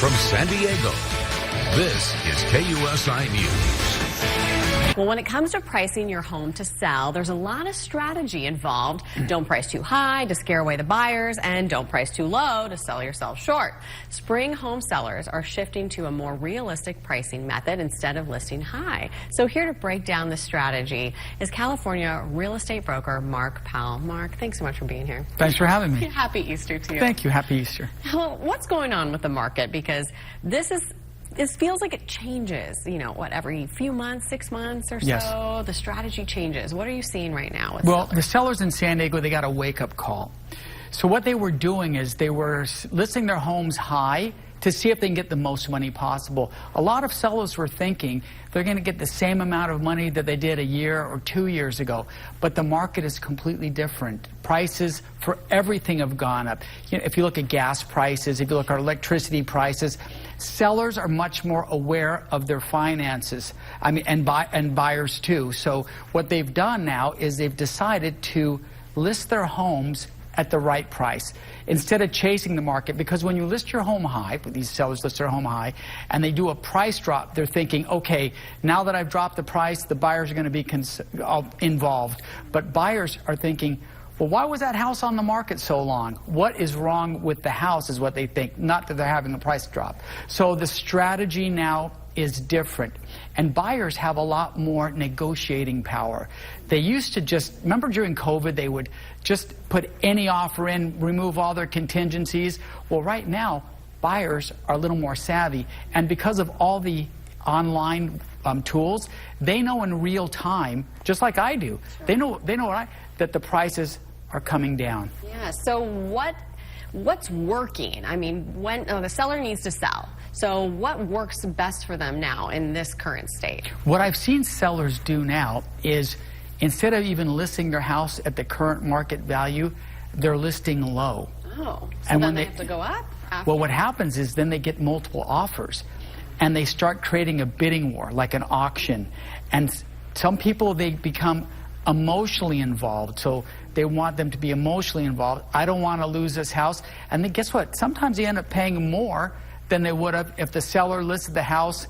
From San Diego, this is KUSI News. Well, when it comes to pricing your home to sell, there's a lot of strategy involved. Don't price too high to scare away the buyers, and don't price too low to sell yourself short. Spring home sellers are shifting to a more realistic pricing method instead of listing high. So here to break down the strategy is California real estate broker Mark Powell. Mark, thanks so much for being here. Thanks for having me. Happy Easter to you. Thank you. Happy Easter. Well, what's going on with the market? Because this feels like it changes, every few months, 6 months or so, yes. The strategy changes. What are you seeing right now with Well, sellers? the sellers in San Diego, they got a wake-up call. So what they were doing is they were listing their homes high to see if they can get the most money possible. A lot of sellers were thinking they're going to get the same amount of money that they did a year or 2 years ago. But the market is completely different. Prices for everything have gone up. If you look at gas prices, if you look at electricity prices, sellers are much more aware of their finances. And buyers too. So what they've done now is they've decided to list their homes at the right price instead of chasing the market, because when you list your home high, these sellers list their home high, and they do a price drop, they're thinking, okay, now that I've dropped the price, the buyers are going to be involved. But buyers are thinking, well, why was that house on the market so long? What is wrong with the house is what they think, not that they're having a price drop. So the strategy now is different. And buyers have a lot more negotiating power. They used to just, remember during COVID, they would just put any offer in, remove all their contingencies. Well, right now, buyers are a little more savvy. And because of all the online tools, they know in real time, just like I do, they know that the prices are coming down. Yeah, so what's working? When the seller needs to sell. So what works best for them now in this current state? What I've seen sellers do now is instead of even listing their house at the current market value, they're listing low. Oh, so and then when they have to go up? Well, what happens is then they get multiple offers and they start creating a bidding war, like an auction. And some people, they become emotionally involved, so they want them to be emotionally involved. I don't want to lose this house. And then guess what? Sometimes they end up paying more than they would have if the seller listed the house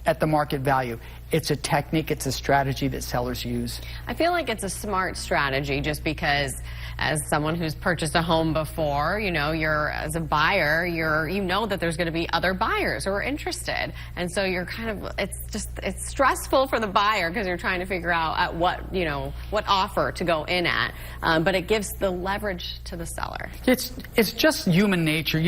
at the market value. It's a technique, it's a strategy that sellers use. I feel like it's a smart strategy just because as someone who's purchased a home before, as a buyer, you know that there's going to be other buyers who are interested. And so you're it's stressful for the buyer because you're trying to figure out at what offer to go in at. But it gives the leverage to the seller. It's just human nature.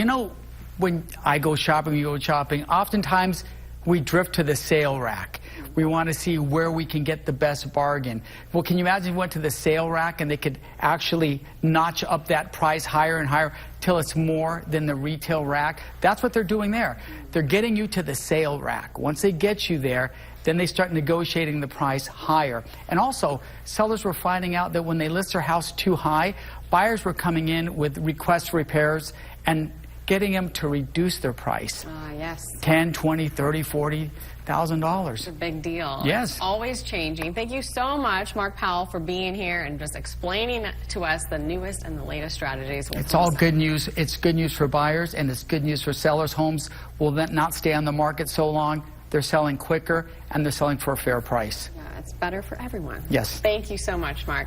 When I go shopping, you go shopping, oftentimes we drift to the sale rack. We want to see where we can get the best bargain. Well, can you imagine if you went to the sale rack and they could actually notch up that price higher and higher till it's more than the retail rack? That's what they're doing there. They're getting you to the sale rack. Once they get you there, then they start negotiating the price higher. And also, sellers were finding out that when they list their house too high, buyers were coming in with requests for repairs and getting them to reduce their price. Yes. $10,000, $20,000, $30,000, $40,000. It's a big deal. Yes. It's always changing. Thank you so much, Mark Powell, for being here and just explaining to us the newest and the latest strategies. It's all good news. It's good news for buyers and it's good news for sellers. Homes will not stay on the market so long. They're selling quicker and they're selling for a fair price. Yeah, it's better for everyone. Yes. Thank you so much, Mark.